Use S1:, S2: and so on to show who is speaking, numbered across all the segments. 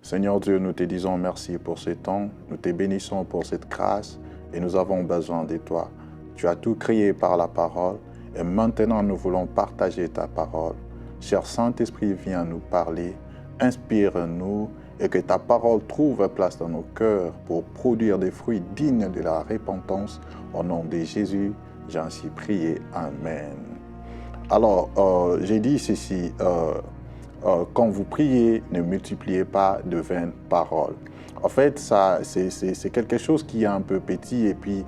S1: Seigneur Dieu, nous te disons merci pour ce temps, nous te bénissons pour cette grâce et nous avons besoin de toi. Tu as tout créé par la parole et maintenant nous voulons partager ta parole. Cher Saint-Esprit, viens nous parler, inspire-nous et que ta parole trouve place dans nos cœurs pour produire des fruits dignes de la repentance. Au nom de Jésus, j'ai ainsi prié. Amen. Alors, j'ai dit ceci, quand vous priez, ne multipliez pas de vaines paroles. En fait, c'est quelque chose qui est un peu petit et puis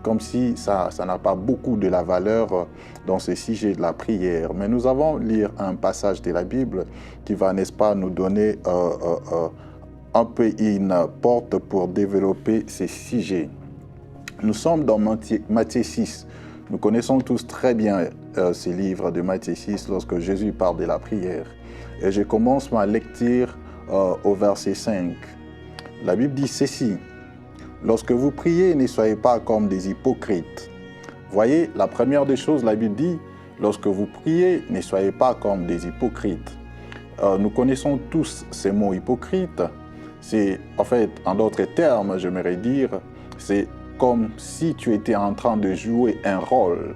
S1: comme si ça n'a pas beaucoup de la valeur dans ce sujet de la prière. Mais nous allons lire un passage de la Bible qui va, n'est-ce pas, nous donner un peu une porte pour développer ces sujets. Nous sommes dans Matthieu 6. Nous connaissons tous très bien ce livre de Matthieu 6 lorsque Jésus parle de la prière. Et je commence ma lecture au verset 5. La Bible dit ceci: lorsque vous priez, ne soyez pas comme des hypocrites. Voyez, la première des choses, la Bible dit, lorsque vous priez, ne soyez pas comme des hypocrites. Nous connaissons tous ces mots hypocrites. C'est, en fait, en d'autres termes, j'aimerais dire, c'est comme si tu étais en train de jouer un rôle.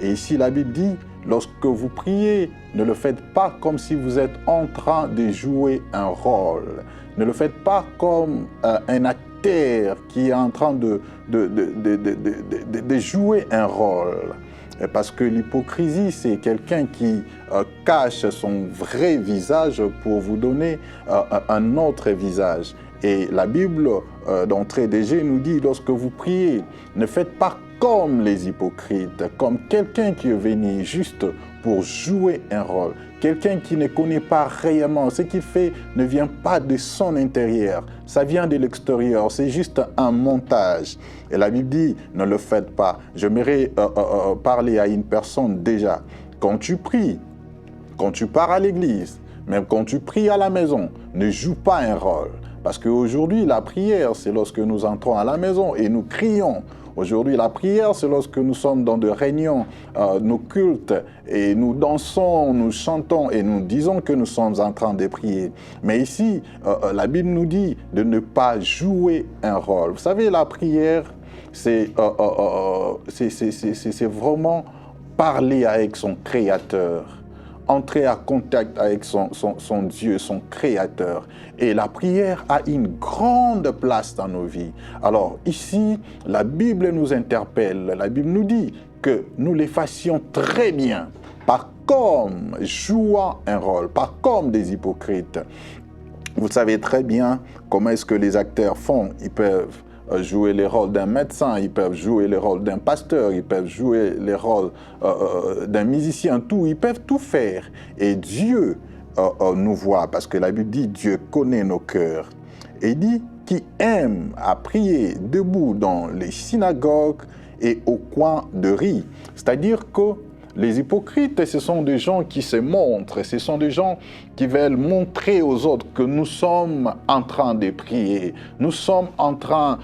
S1: Et ici, la Bible dit, lorsque vous priez, ne le faites pas comme si vous êtes en train de jouer un rôle. Ne le faites pas comme un acteur qui est en train de jouer un rôle. Parce que l'hypocrisie, c'est quelqu'un qui cache son vrai visage pour vous donner un autre visage. Et la Bible, d'entrée de jeu, nous dit, lorsque vous priez, ne faites pas comme les hypocrites, comme quelqu'un qui est venu juste pour jouer un rôle. Quelqu'un qui ne connaît pas réellement. Ce qu'il fait ne vient pas de son intérieur, ça vient de l'extérieur, c'est juste un montage. Et la Bible dit, ne le faites pas. J'aimerais parler à une personne déjà. Quand tu pries, quand tu pars à l'église, même quand tu pries à la maison, ne joue pas un rôle. Parce qu'aujourd'hui, la prière, c'est lorsque nous entrons à la maison et nous crions. Aujourd'hui, la prière, c'est lorsque nous sommes dans des réunions, nos cultes, et nous dansons, nous chantons et nous disons que nous sommes en train de prier. Mais ici, la Bible nous dit de ne pas jouer un rôle. Vous savez, la prière, c'est vraiment parler avec son Créateur. Entrer en contact avec son Dieu, son Créateur. Et la prière a une grande place dans nos vies. Alors ici, la Bible nous interpelle, la Bible nous dit que nous les fassions très bien, pas comme jouant un rôle, pas comme des hypocrites. Vous savez très bien comment est-ce que les acteurs font. Ils peuvent jouer les rôles d'un médecin, ils peuvent jouer les rôles d'un pasteur, ils peuvent jouer les rôles d'un musicien, tout, ils peuvent tout faire. Et Dieu nous voit, parce que la Bible dit, Dieu connaît nos cœurs. Et il dit, qui aime à prier debout dans les synagogues et au coin de rue. C'est-à-dire que les hypocrites, ce sont des gens qui se montrent, ce sont des gens qui veulent montrer aux autres que nous sommes en train de prier, nous sommes en train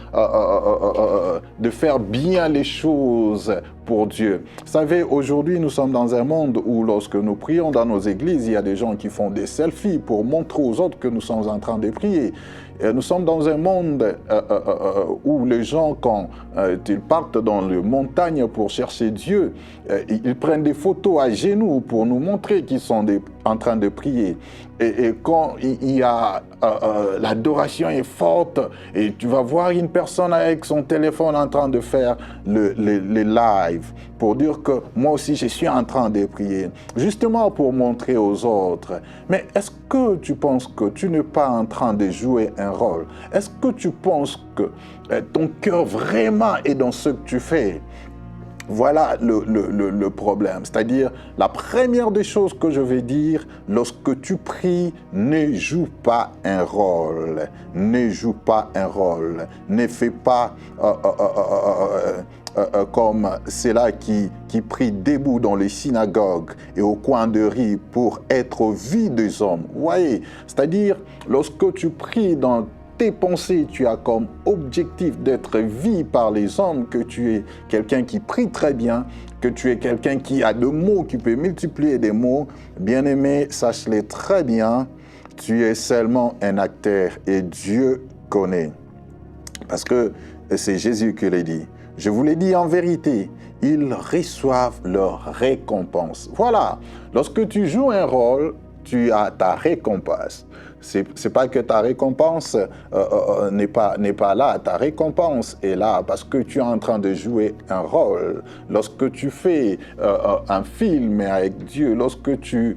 S1: de faire bien les choses pour Dieu. Vous savez, aujourd'hui, nous sommes dans un monde où lorsque nous prions dans nos églises, il y a des gens qui font des selfies pour montrer aux autres que nous sommes en train de prier. Et nous sommes dans un monde où les gens, quand ils partent dans les montagnes pour chercher Dieu, ils prennent des photos à genoux pour nous montrer qu'ils sont en train de prier. Et quand il y a l'adoration est forte, et tu vas voir une personne avec son téléphone en train de faire les lives pour dire que moi aussi je suis en train de prier, justement pour montrer aux autres. Mais est-ce que tu penses que tu n'es pas en train de jouer un rôle? Est-ce que tu penses que ton cœur vraiment est dans ce que tu fais? Voilà le problème. C'est-à-dire, la première des choses que je vais dire, lorsque tu pries, ne joue pas un rôle. Ne joue pas un rôle. Ne fais pas comme ceux-là qui prient debout dans les synagogues et au coin de rue pour être vus des hommes. Vous voyez, c'est-à-dire, lorsque tu pries dans tes pensées, tu as comme objectif d'être vu par les hommes, que tu es quelqu'un qui prie très bien, que tu es quelqu'un qui a de mots, qui peut multiplier des mots. Bien-aimé, sache-le très bien, tu es seulement un acteur et Dieu connaît. Parce que c'est Jésus qui l'a dit. Je vous l'ai dit en vérité, ils reçoivent leur récompense. Voilà, lorsque tu joues un rôle, tu as ta récompense. C'est pas que ta récompense n'est pas là. Ta récompense est là parce que tu es en train de jouer un rôle. Lorsque tu fais un film avec Dieu, lorsque tu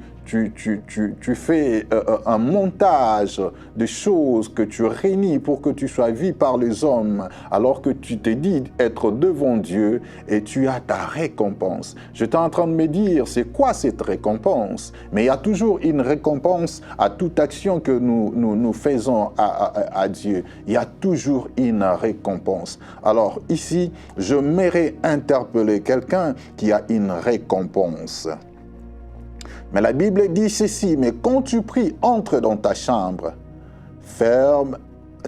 S1: fais un montage de choses que tu réunis pour que tu sois vu par les hommes, alors que tu te dis être devant Dieu et tu as ta récompense. J'étais en train de me dire, c'est quoi cette récompense? Mais il y a toujours une récompense à toute action que nous faisons à Dieu. Il y a toujours une récompense. Alors ici, je m'aimerais interpeller quelqu'un qui a une récompense. Mais la Bible dit ceci, mais quand tu pries, entre dans ta chambre, ferme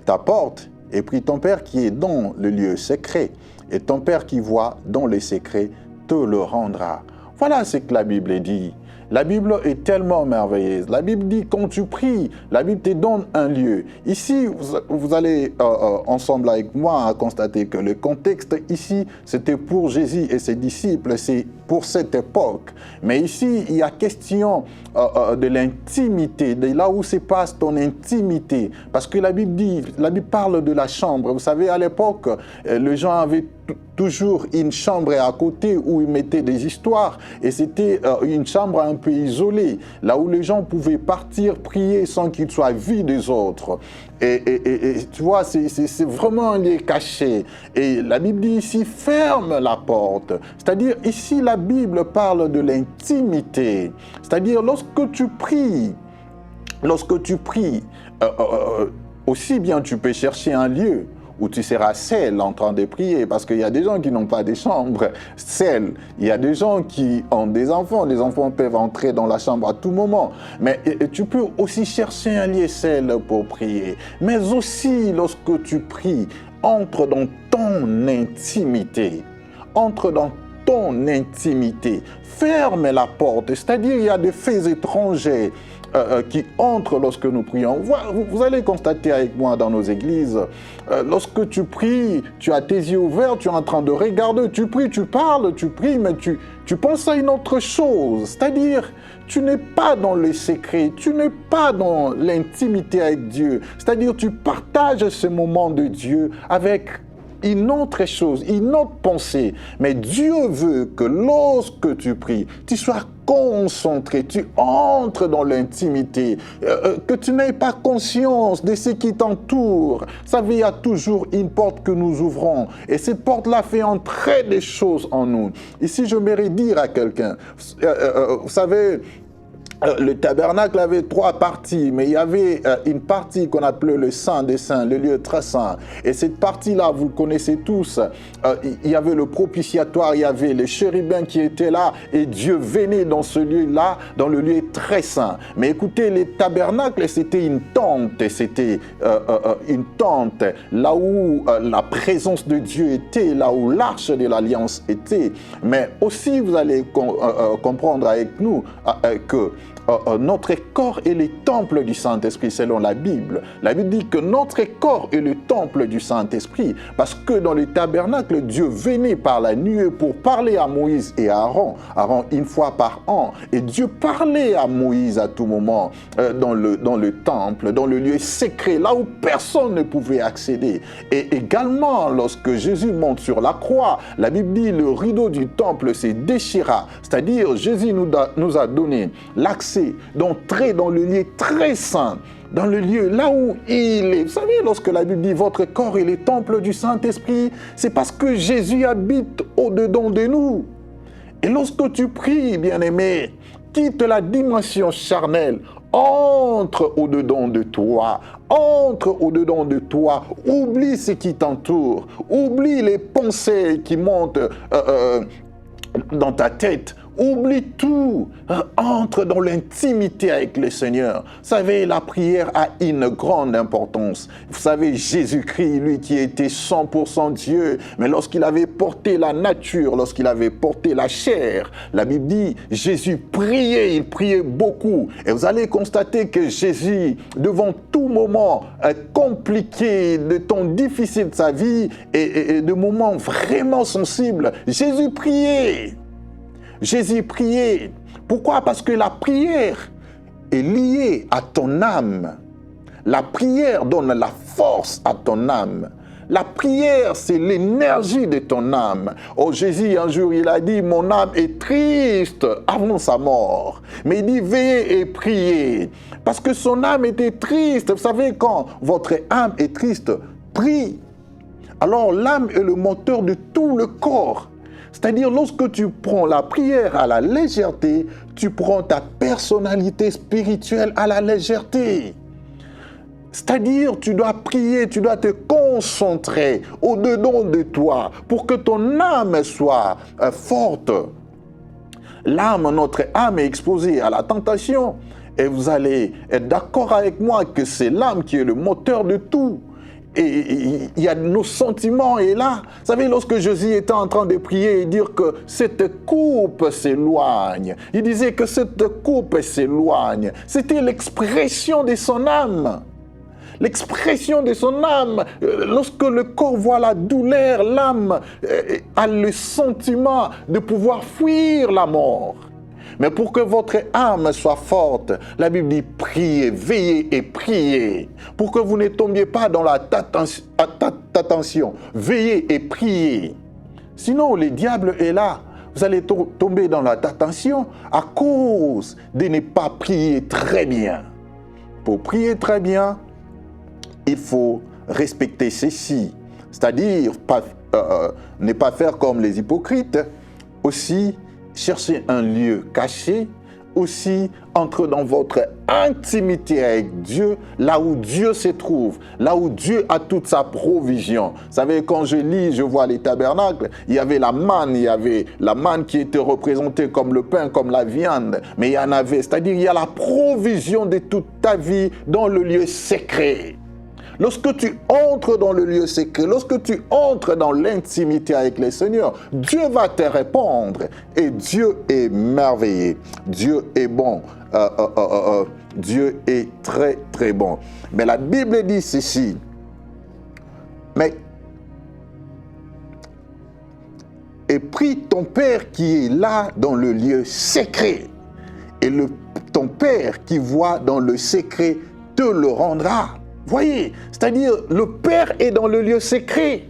S1: ta porte et prie ton Père qui est dans le lieu secret. Et ton Père qui voit dans les secrets te le rendra. Voilà ce que la Bible dit. La Bible est tellement merveilleuse. La Bible dit quand tu pries, la Bible te donne un lieu. Ici, vous allez ensemble avec moi constater que le contexte ici, c'était pour Jésus et ses disciples, c'est pour cette époque. Mais ici, il y a question de l'intimité, de là où se passe ton intimité. Parce que la Bible parle de la chambre. Vous savez, à l'époque, les gens avaient toujours une chambre à côté où ils mettaient des histoires et c'était une chambre un peu isolée, là où les gens pouvaient partir prier sans qu'ils soient vus des autres. Et tu vois, c'est vraiment un lieu caché. Et la Bible dit ici, ferme la porte. C'est-à-dire, ici, la Bible parle de l'intimité. C'est-à-dire, lorsque tu pries, aussi bien tu peux chercher un lieu où tu seras seul en train de prier, parce qu'il y a des gens qui n'ont pas de chambre seuls. Il y a des gens qui ont des enfants. Les enfants peuvent entrer dans la chambre à tout moment. Mais tu peux aussi chercher un lieu seul pour prier. Mais aussi, lorsque tu pries, entre dans ton intimité. Entre dans ton intimité. Ferme la porte. C'est-à-dire, il y a des faits étrangers qui entrent lorsque nous prions. Vous allez constater avec moi dans nos églises, lorsque tu pries, tu as tes yeux ouverts, tu es en train de regarder, tu pries, tu parles, tu pries, mais tu penses à une autre chose. C'est-à-dire, tu n'es pas dans le secret, tu n'es pas dans l'intimité avec Dieu. C'est-à-dire, tu partages ce moment de Dieu avec une autre chose, une autre pensée. Mais Dieu veut que lorsque tu pries, tu sois concentré, tu entres dans l'intimité, que tu n'aies pas conscience de ce qui t'entoure. Vous savez, il y a toujours une porte que nous ouvrons et cette porte-là fait entrer des choses en nous. Ici, je m'aimerais dire à quelqu'un, vous savez, le tabernacle avait 3 parties, mais il y avait une partie qu'on appelait le Saint des Saints, le lieu très saint. Et cette partie-là, vous le connaissez tous, il y avait le propitiatoire, il y avait les chérubins qui étaient là, et Dieu venait dans ce lieu-là, dans le lieu très saint. Mais écoutez, les tabernacles, c'était une tente, là où la présence de Dieu était, là où l'arche de l'Alliance était. Mais aussi, vous allez comprendre avec nous que notre corps est le temple du Saint-Esprit selon la Bible. La Bible dit que notre corps est le temple du Saint-Esprit parce que dans le tabernacle, Dieu venait par la nuée pour parler à Moïse et à Aaron. Aaron une fois par an. Et Dieu parlait à Moïse à tout moment dans le temple, dans le lieu secret, là où personne ne pouvait accéder. Et également, lorsque Jésus monte sur la croix, la Bible dit le rideau du temple se déchira. C'est-à-dire, Jésus nous a donné l'accès d'entrer dans le lieu très saint, dans le lieu là où il est. Vous savez, lorsque la Bible dit votre corps est le temple du Saint-Esprit, c'est parce que Jésus habite au-dedans de nous. Et lorsque tu pries, bien-aimé, quitte la dimension charnelle, entre au-dedans de toi, oublie ce qui t'entoure, oublie les pensées qui montent dans ta tête, Oublie tout. Entre dans l'intimité avec le Seigneur. Vous savez, la prière a une grande importance. Vous savez, Jésus-Christ, lui qui était 100% Dieu, mais lorsqu'il avait porté la nature, lorsqu'il avait porté la chair, la Bible dit, Jésus priait, il priait beaucoup. Et vous allez constater que Jésus, devant tout moment compliqué, de temps difficile de sa vie et de moments vraiment sensibles, Jésus priait. Jésus priait. Pourquoi? Parce que la prière est liée à ton âme. La prière donne la force à ton âme. La prière, c'est l'énergie de ton âme. Oh, Jésus, un jour, il a dit, mon âme est triste avant sa mort. Mais il dit, veillez et priez. Parce que son âme était triste. Vous savez, quand votre âme est triste, prie. Alors, l'âme est le moteur de tout le corps. C'est-à-dire, lorsque tu prends la prière à la légèreté, tu prends ta personnalité spirituelle à la légèreté. C'est-à-dire, tu dois prier, tu dois te concentrer au-dedans de toi pour que ton âme soit forte. L'âme, notre âme est exposée à la tentation. Et vous allez être d'accord avec moi que c'est l'âme qui est le moteur de tout. Et il y a nos sentiments et là, vous savez, lorsque Jésus était en train de prier et dire que cette coupe s'éloigne, il disait que cette coupe s'éloigne, c'était l'expression de son âme. L'expression de son âme, lorsque le corps voit la douleur, l'âme a le sentiment de pouvoir fuir la mort. Mais pour que votre âme soit forte, la Bible dit priez, veillez et priez. Pour que vous ne tombiez pas dans la tentation, veillez et priez. Sinon, le diable est là. Vous allez tomber dans la tentation à cause de ne pas prier très bien. Pour prier très bien, il faut respecter ceci. C'est-à-dire, ne pas faire comme les hypocrites. Aussi, cherchez un lieu caché, aussi entre dans votre intimité avec Dieu, là où Dieu se trouve, là où Dieu a toute sa provision. Vous savez, quand je lis, je vois les tabernacles, il y avait la manne qui était représentée comme le pain, comme la viande, mais il y en avait, c'est-à-dire il y a la provision de toute ta vie dans le lieu secret. Lorsque tu entres dans le lieu secret, lorsque tu entres dans l'intimité avec le Seigneur, Dieu va te répondre et Dieu est merveilleux. Dieu est bon. Dieu est très, très bon. Mais la Bible dit ceci. Et prie ton Père qui est là dans le lieu secret. Et ton Père qui voit dans le secret te le rendra. Voyez, c'est-à-dire le Père est dans le lieu secret.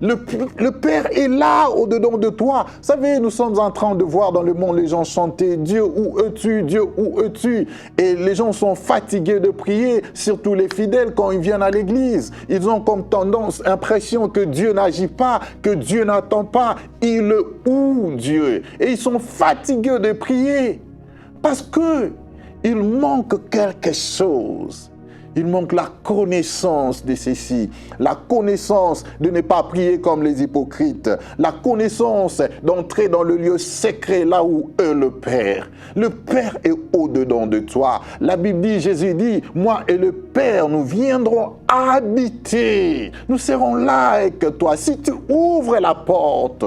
S1: Le Père est là au-dedans de toi. Vous savez, nous sommes en train de voir dans le monde les gens chanter « Dieu, où es-tu? Dieu, où es-tu » Et les gens sont fatigués de prier, surtout les fidèles quand ils viennent à l'église. Ils ont comme tendance, impression que Dieu n'agit pas, que Dieu n'attend pas. Il est où Dieu? Et ils sont fatigués de prier parce qu'il manque quelque chose. Il manque la connaissance de ceci, la connaissance de ne pas prier comme les hypocrites, la connaissance d'entrer dans le lieu secret là où est le Père. Le Père est au-dedans de toi. La Bible dit, Jésus dit, moi et le Père, nous viendrons habiter. Nous serons là avec toi. Si tu ouvres la porte,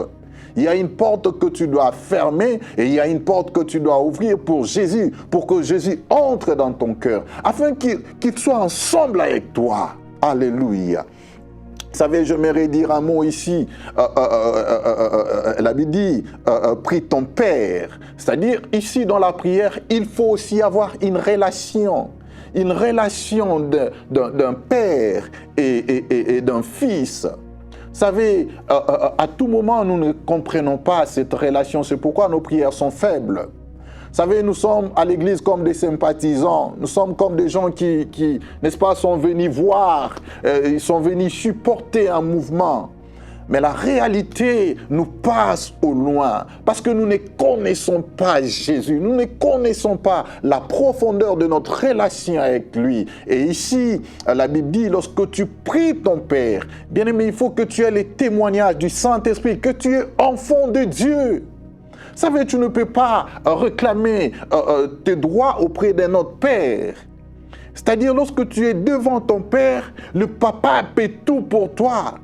S1: il y a une porte que tu dois fermer et il y a une porte que tu dois ouvrir pour Jésus, pour que Jésus entre dans ton cœur, afin qu'il soit ensemble avec toi. Alléluia. Vous savez, j'aimerais dire un mot ici. La Bible dit, prie ton Père. C'est-à-dire, ici dans la prière, il faut aussi avoir une relation d'un père et d'un fils. Vous savez, à tout moment, nous ne comprenons pas cette relation. C'est pourquoi nos prières sont faibles. Vous savez, nous sommes à l'église comme des sympathisants. Nous sommes comme des gens qui n'est-ce pas, sont venus voir. Ils sont venus supporter un mouvement. Mais la réalité nous passe au loin parce que nous ne connaissons pas Jésus. Nous ne connaissons pas la profondeur de notre relation avec lui. Et ici, la Bible dit, lorsque tu pries ton Père, bien aimé, il faut que tu aies les témoignages du Saint-Esprit, que tu es enfant de Dieu. Vous savez, tu ne peux pas réclamer tes droits auprès d'un autre père. C'est-à-dire, lorsque tu es devant ton père, le papa paie tout pour toi.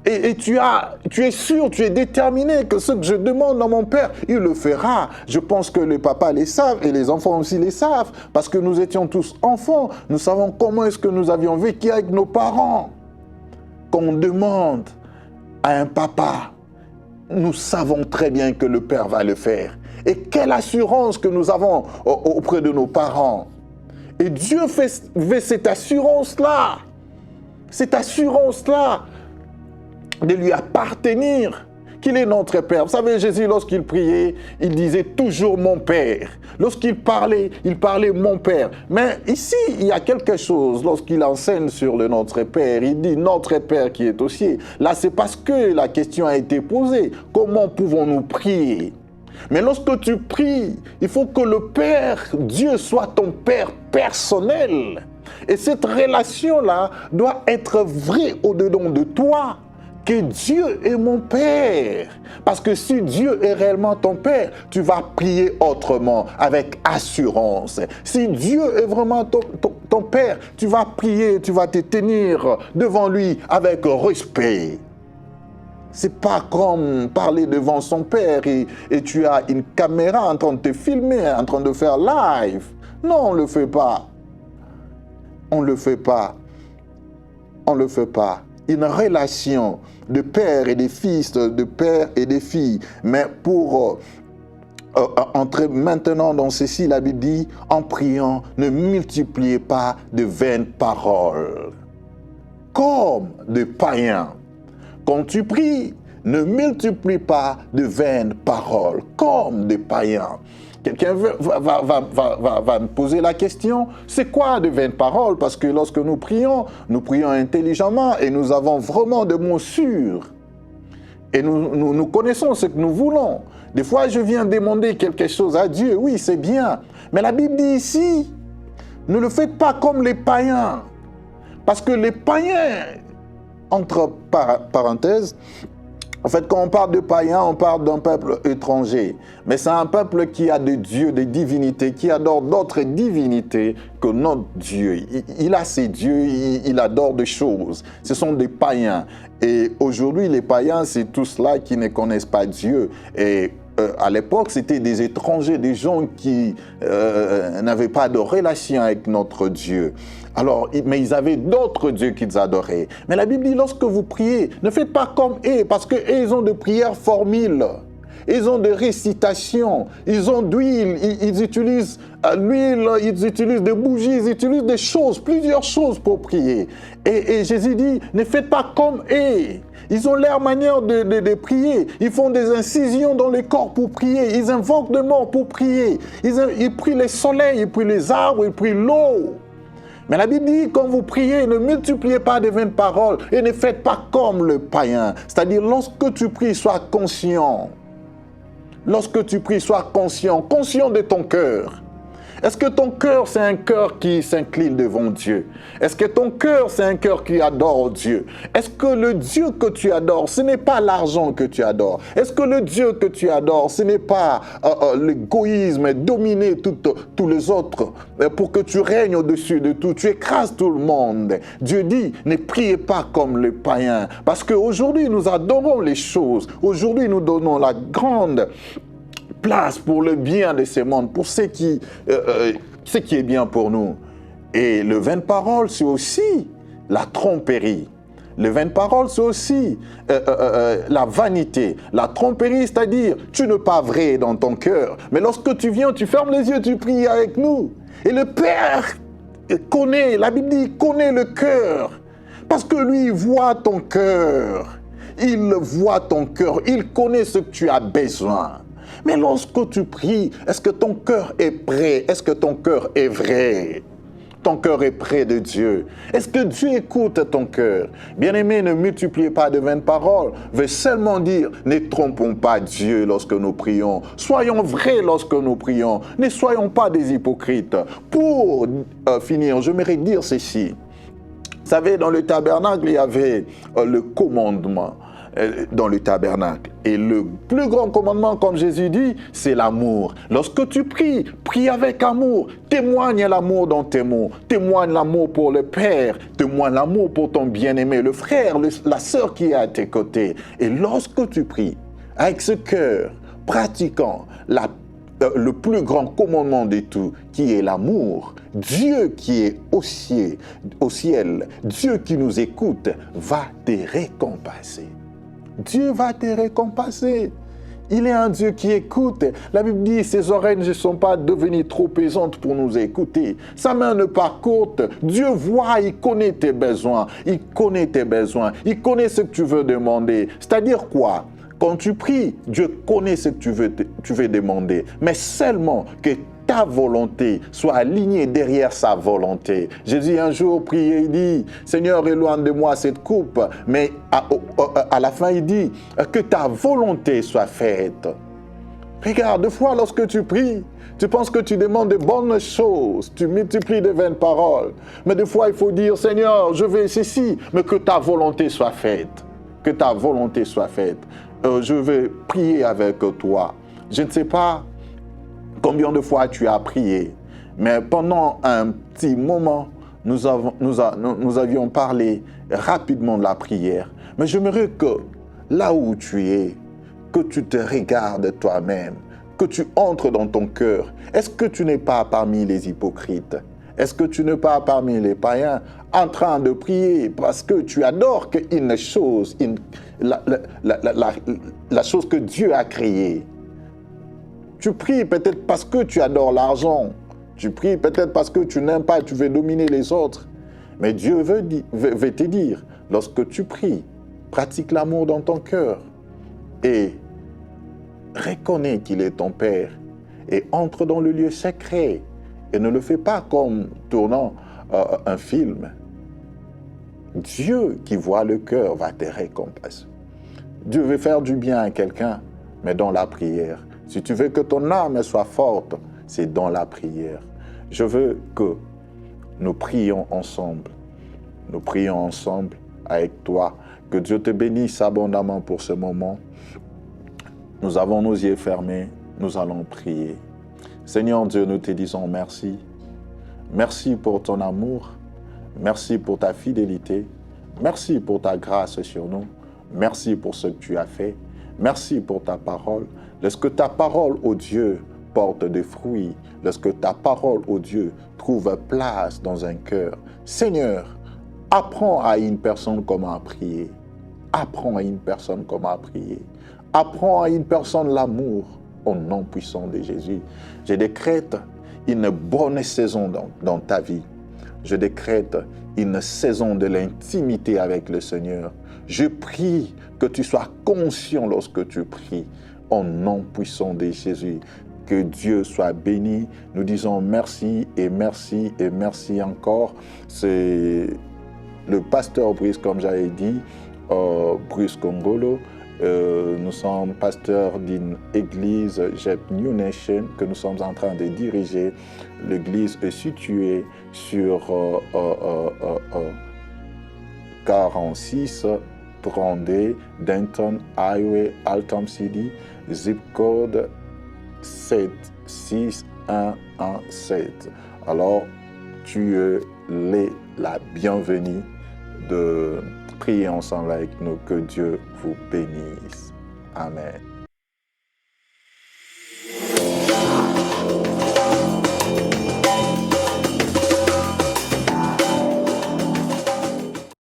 S1: Et tu es sûr, tu es déterminé que ce que je demande à mon père, il le fera. Je pense que les papas les savent et les enfants aussi les savent. Parce que nous étions tous enfants. Nous savons comment est-ce que nous avions vécu avec nos parents. Quand on demande à un papa, nous savons très bien que le père va le faire. Et quelle assurance que nous avons auprès de nos parents. Et Dieu veut cette assurance-là. Cette assurance-là de lui appartenir, qu'il est notre Père. Vous savez, Jésus, lorsqu'il priait, il disait toujours « mon Père ». Lorsqu'il parlait, il parlait « mon Père ». Mais ici, il y a quelque chose, lorsqu'il enseigne sur le Notre Père, il dit « notre Père qui est aux cieux ». Là, c'est parce que la question a été posée. Comment pouvons-nous prier ? Mais lorsque tu pries, il faut que le Père, Dieu, soit ton Père personnel. Et cette relation-là doit être vraie au-dedans de toi. Que Dieu est mon Père. Parce que si Dieu est réellement ton Père, tu vas prier autrement, avec assurance. Si Dieu est vraiment ton Père, tu vas prier, tu vas te tenir devant lui avec respect. C'est pas comme parler devant son père et tu as une caméra en train de te filmer, en train de faire live. Non, on ne le fait pas. On ne le fait pas. On ne le fait pas. Une relation de père et de fils, de père et de filles. Mais pour entrer maintenant dans ceci, la Bible dit, en priant, ne multipliez pas de vaines paroles. Comme des païens. Quand tu pries, ne multiplie pas de vaines paroles, comme des païens. Quelqu'un va me poser la question, c'est quoi de vaines paroles? Parce que lorsque nous prions intelligemment et nous avons vraiment de mots sûrs. Et nous connaissons ce que nous voulons. Des fois, je viens demander quelque chose à Dieu, oui, c'est bien. Mais la Bible dit ici, ne le faites pas comme les païens. Parce que les païens, entre parenthèses, en fait, quand on parle de païens, on parle d'un peuple étranger. Mais c'est un peuple qui a des dieux, des divinités, qui adore d'autres divinités que notre Dieu. Il a ses dieux, il adore des choses. Ce sont des païens. Et aujourd'hui, les païens, c'est tous ceux qui ne connaissent pas Dieu. Et à l'époque, c'était des étrangers, des gens qui n'avaient pas de relation avec notre Dieu. Alors, mais ils avaient d'autres dieux qu'ils adoraient. Mais la Bible dit, lorsque vous priez, ne faites pas comme eux, parce qu'eux, ils ont des prières formules. Ils ont des récitations, ils ont d'huile, ils utilisent l'huile, ils utilisent des bougies, ils utilisent des choses, plusieurs choses pour prier. Et Jésus dit, ne faites pas comme eux. Ils ont leur manière de prier. Ils font des incisions dans le corps pour prier. Ils invoquent des morts pour prier. Ils prient les soleils, ils prient les arbres, ils prient l'eau. Mais la Bible dit, quand vous priez, ne multipliez pas de vaines paroles et ne faites pas comme le païen. C'est-à-dire, lorsque tu pries, sois conscient. Lorsque tu pries, sois conscient de ton cœur. Est-ce que ton cœur, c'est un cœur qui s'incline devant Dieu? Est-ce que ton cœur, c'est un cœur qui adore Dieu? Est-ce que le Dieu que tu adores, ce n'est pas l'argent que tu adores? Est-ce que le Dieu que tu adores, ce n'est pas l'égoïsme, dominer tous les autres pour que tu règnes au-dessus de tout, tu écrases tout le monde? Dieu dit, ne priez pas comme les païens, parce qu'aujourd'hui, nous adorons les choses. Aujourd'hui, nous donnons la grande place pour le bien de ce monde, pour ce qui est bien pour nous. Et le vain parole, c'est aussi la tromperie. Le vain parole, c'est aussi la vanité. La tromperie, c'est-à-dire, tu n'es pas vrai dans ton cœur. Mais lorsque tu viens, tu fermes les yeux, tu pries avec nous. Et le Père connaît, la Bible dit, il connaît le cœur. Parce que lui, il voit ton cœur. Il voit ton cœur. Il connaît ce que tu as besoin. Mais lorsque tu pries, est-ce que ton cœur est prêt? Est-ce que ton cœur est vrai? Ton cœur est près de Dieu. Est-ce que Dieu écoute ton cœur? Bien-aimé, ne multipliez pas de vaines paroles. Veut seulement dire, ne trompons pas Dieu lorsque nous prions. Soyons vrais lorsque nous prions. Ne soyons pas des hypocrites. Pour finir, j'aimerais dire ceci. Vous savez, dans le tabernacle, il y avait le commandement. dans le tabernacle. Et le plus grand commandement, comme Jésus dit, c'est l'amour. Lorsque tu pries, prie avec amour. Témoigne l'amour dans tes mots. Témoigne l'amour pour le Père. Témoigne l'amour pour ton bien-aimé, le frère, la sœur qui est à tes côtés. Et lorsque tu pries, avec ce cœur, pratiquant le plus grand commandement de tout, qui est l'amour, Dieu qui est au ciel, Dieu qui nous écoute, va te récompenser. Dieu va te récompenser. Il est un Dieu qui écoute. La Bible dit, ses oreilles ne sont pas devenues trop pesantes pour nous écouter. Sa main n'est pas courte. Dieu voit, il connaît tes besoins. Il connaît tes besoins. Il connaît ce que tu veux demander. C'est-à-dire quoi? Quand tu pries, Dieu connaît ce que tu veux demander. Mais seulement que ta volonté soit alignée derrière sa volonté. Jésus un jour priait, il dit, Seigneur, éloigne de moi cette coupe. Mais à la fin, il dit, que ta volonté soit faite. Regarde, des fois, lorsque tu pries, tu penses que tu demandes de bonnes choses, tu multiplies de vaines paroles. Mais des fois, il faut dire, Seigneur, je veux ceci, mais que ta volonté soit faite. Que ta volonté soit faite. Je vais prier avec toi. Je ne sais pas combien de fois tu as prié, mais pendant un petit moment, nous avions parlé rapidement de la prière. Mais j'aimerais que là où tu es, que tu te regardes toi-même, que tu entres dans ton cœur. Est-ce que tu n'es pas parmi les hypocrites? Est-ce que tu n'es pas parmi les païens en train de prier parce que tu adores une chose, la chose que Dieu a créée? Tu pries peut-être parce que tu adores l'argent. Tu pries peut-être parce que tu n'aimes pas et tu veux dominer les autres. Mais Dieu veut te dire, lorsque tu pries, pratique l'amour dans ton cœur et reconnais qu'il est ton Père et entre dans le lieu secret. Et ne le fais pas comme tournant un film. Dieu qui voit le cœur va te récompenser. Dieu veut faire du bien à quelqu'un, mais dans la prière. Si tu veux que ton âme soit forte, c'est dans la prière. Je veux que nous prions ensemble. Nous prions ensemble avec toi. Que Dieu te bénisse abondamment pour ce moment. Nous avons nos yeux fermés. Nous allons prier. Seigneur Dieu, nous te disons merci. Merci pour ton amour. Merci pour ta fidélité. Merci pour ta grâce sur nous. Merci pour ce que tu as fait. Merci pour ta parole. Lorsque ta parole, ô Dieu, porte des fruits, lorsque ta parole, ô Dieu, trouve place dans un cœur, Seigneur, apprends à une personne comment prier. Apprends à une personne comment prier. Apprends à une personne l'amour. Au nom puissant de Jésus, je décrète une bonne saison dans ta vie. Je décrète une saison de l'intimité avec le Seigneur. Je prie que tu sois conscient lorsque tu pries. Au nom puissant de Jésus, que Dieu soit béni. Nous disons merci et merci et merci encore. C'est le pasteur Brice, comme j'avais dit, Brice Congolo. Nous sommes pasteurs d'une église, JEP New Nation, que nous sommes en train de diriger. L'église est située sur 46 32 Denton Highway, Altam City, zip code 76117. Alors, tu es la bienvenue de prier ensemble avec nous. Que Dieu vous bénisse. Amen.